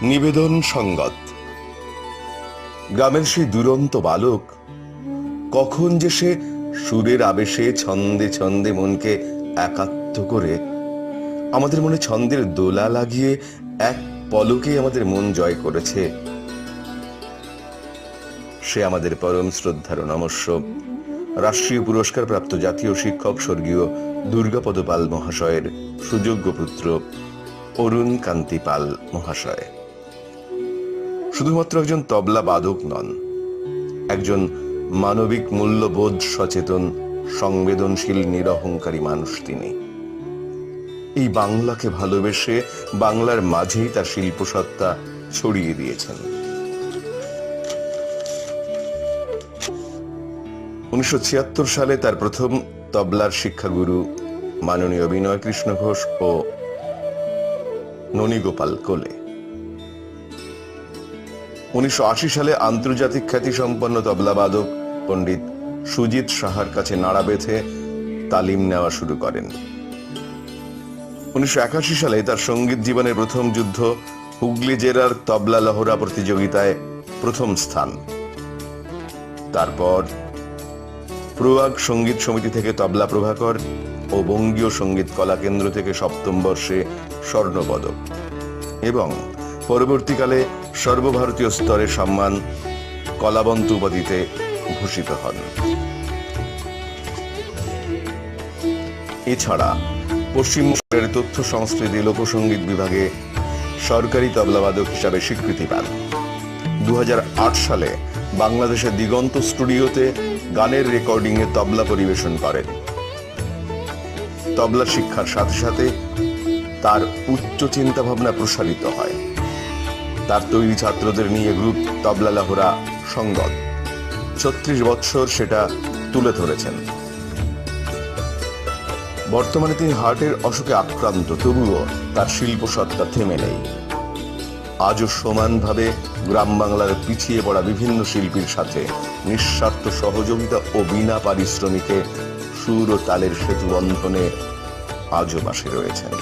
নিবেদন সঙ্গত। গ্রামের সেই দুরন্ত বালক কখন যে সে সুরের আবেশে ছন্দে ছন্দে মনকে একাত্ম করে আমাদের মনে ছন্দের দোলা লাগিয়ে এক পলকে আমাদের মন জয় করেছে, সে আমাদের পরম শ্রদ্ধার নমস্য রাষ্ট্রীয় পুরস্কার প্রাপ্ত জাতীয় শিক্ষক স্বর্গীয় দুর্গাপদ পাল মহাশয়ের সুযোগ্য পুত্র অরুণ কান্তি পাল মহাশয়। শুধুমাত্র একজন তবলা বাদক নন, একজন মানবিক মূল্যবোধ সচেতন সংবেদনশীল নিরহংকারী মানুষ তিনি। এই বাংলাকে ভালোবেসে বাংলার মাঝেই তার শিল্পসত্তা ছড়িয়ে দিয়েছেন। 1976 সালে তার প্রথম তবলার শিক্ষাগুরু মাননীয় বিনয় কৃষ্ণ ঘোষ ও ননীগোপাল কোলে। 1980 সালে আন্তর্জাতিক খ্যাতি সম্পন্ন তবলাবাদক পণ্ডিত সুজিত সাহার কাছে নাড়া বেঁধে তালিম নেওয়া শুরু করেন। 1981 সালে তার সঙ্গীত জীবনের প্রথম যুদ্ধ হুগলি জেলার তবলা লহরা প্রতিযোগিতায় প্রথম স্থান। তারপর প্রয়াগ সঙ্গীত সমিতি থেকে তবলা প্রভাকর ও বঙ্গীয় সঙ্গীত কলা কেন্দ্র থেকে সপ্তম বর্ষে স্বর্ণপদক এবং পরবর্তীকালে সর্বভারতীয় স্তরে সম্মান কলাবন্ত উপাধিতে ভূষিত হন। এছাড়া পশ্চিমবঙ্গের তথ্য সংস্কৃতি লোকসঙ্গীত বিভাগে সরকারি তবলাবাদক হিসাবে স্বীকৃতি পান। 2008 সালে বাংলাদেশের দিগন্ত স্টুডিওতে গানের রেকর্ডিং এ তবলা পরিবেশন করেন। তবলা শিক্ষার সাথে সাথে তার উচ্চ চিন্তা ভাবনা প্রসারিত হয়। তার তৈরি ছাত্রদের নিয়ে গ্রুপ তবলা লহরা সঙ্গত 36 বছর সেটা তুলে ধরেছেন। বর্তমানে তিনি হার্টের অসুখে আক্রান্ত, তবুও তার শিল্প সত্তা থেমে নেই। আজও সমানভাবে গ্রাম বাংলার পিছিয়ে পড়া বিভিন্ন শিল্পীর সাথে নিঃস্বার্থ সহযোগিতা ও বিনা পারিশ্রমিকে সুর ও তালের সেতু বন্ধনে আজও পাশে রয়েছেন।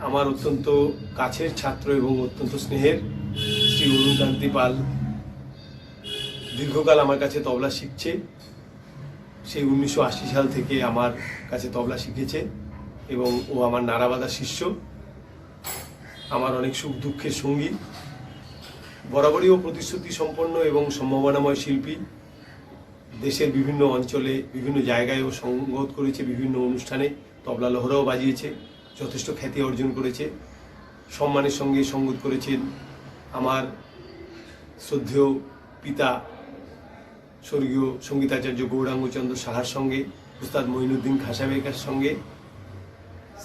আমার অত্যন্ত কাছের ছাত্র এবং অত্যন্ত স্নেহের শ্রী অরুণ কান্তি পাল দীর্ঘকাল আমার কাছে তবলা শিখছে। সেই 1980 সাল থেকে আমার কাছে তবলা শিখেছে এবং ও আমার নাড়াবাদা শিষ্য, আমার অনেক সুখ দুঃখের সঙ্গী। বরাবরই ও প্রতিশ্রুতি সম্পন্ন এবং সম্ভাবনাময় শিল্পী। দেশের বিভিন্ন অঞ্চলে বিভিন্ন জায়গায় ও সঙ্গত করেছে, বিভিন্ন অনুষ্ঠানে তবলা লহরাও বাজিয়েছে, যথেষ্ট খ্যাতি অর্জন করেছে। সম্মানের সঙ্গে সঙ্গত করেছেন আমার শ্রদ্ধেয় পিতা স্বর্গীয় সঙ্গীতাচার্য গৌরাঙ্গচন্দ্র সাহার সঙ্গে, উস্তাদ মঈনুদ্দিন খাঁ সাহেবের সঙ্গে,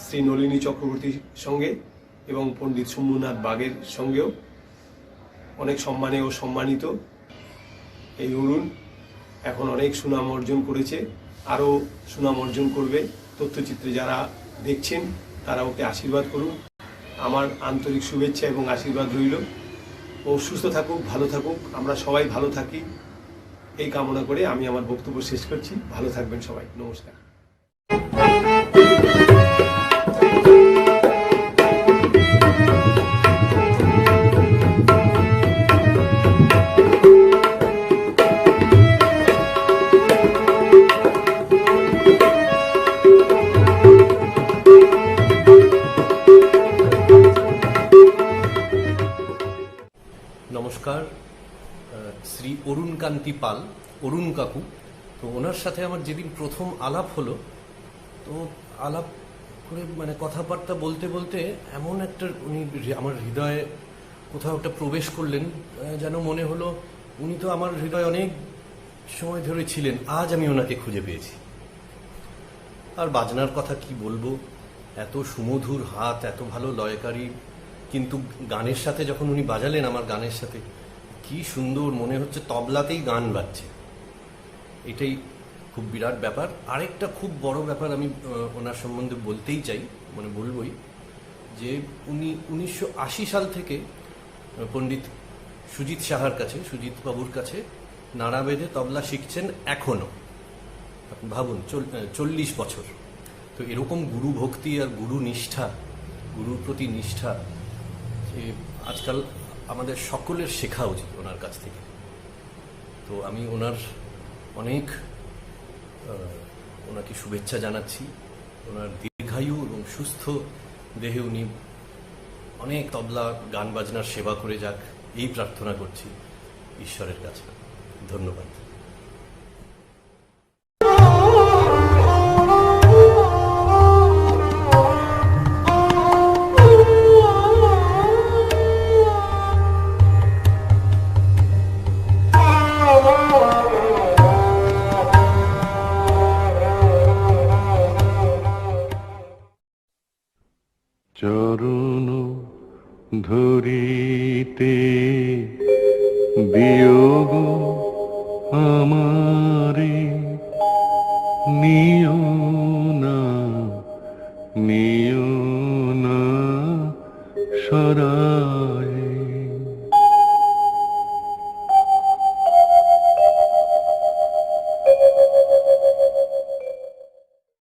শ্রী নলিনী চক্রবর্তীর সঙ্গে এবং পণ্ডিত শম্ভুনাথ বাগের সঙ্গেও অনেক সম্মানে ও সম্মানিত। এই অরুণ এখন অনেক সুনাম অর্জন করেছে, আরও সুনাম অর্জন করবে। তথ্যচিত্রে যারা দেখছেন তারা ওকে আশীর্বাদ করুন। আমার আন্তরিক শুভেচ্ছা এবং আশীর্বাদ রইল। ও সুস্থ থাকুক, ভালো থাকুক, আমরা সবাই ভালো থাকি, এই কামনা করে আমি আমার বক্তব্য শেষ করছি। ভালো থাকবেন সবাই, নমস্কার। নমস্কার, শ্রী অরুণ কান্তি পাল, অরুণ কাকু। তো ওনার সাথে আমার যেদিন প্রথম আলাপ হলো, তো আলাপ করে মানে কথাবার্তা বলতে বলতে এমন একটা উনি আমার হৃদয়ে কোথাও একটা প্রবেশ করলেন, যেন মনে হলো উনি তো আমার হৃদয়ে অনেক সময় ধরে ছিলেন, আজ আমি ওনাকে খুঁজে পেয়েছি। আর বাজনার কথা কি বলবো, এত সুমধুর হাত, এত ভালো লয়কারী, কিন্তু গানের সাথে যখন উনি বাজালেন, আমার গানের সাথে কি সুন্দর মনে হচ্ছে তবলাতেই গান বাজছে। এটাই খুব বিরাট ব্যাপার। আরেকটা খুব বড় ব্যাপার আমি ওনার সম্বন্ধে বলতেই চাই, মানে বলবই, যে উনি 1980 সাল থেকে পণ্ডিত সুজিত সাহার কাছে, সুজিত বাবুর কাছে নাড়া বেঁধে তবলা শিখছেন এখনো। ভাবুন, 40 বছর। তো এরকম গুরু ভক্তি আর গুরু নিষ্ঠা, গুরুর প্রতি নিষ্ঠা আজকাল আমাদের সকলের শেখা উচিত ওনার কাছ থেকে। তো আমি ওনাকে শুভেচ্ছা জানাচ্ছি। ওনার দীর্ঘায়ু এবং সুস্থ দেহে উনি অনেক তবলা গান বাজনার সেবা করে যাক, এই প্রার্থনা করছি ঈশ্বরের কাছে। ধন্যবাদ। চরণ ধরিতে বিয়োগ আমারে, নিও না নিও না সরায়।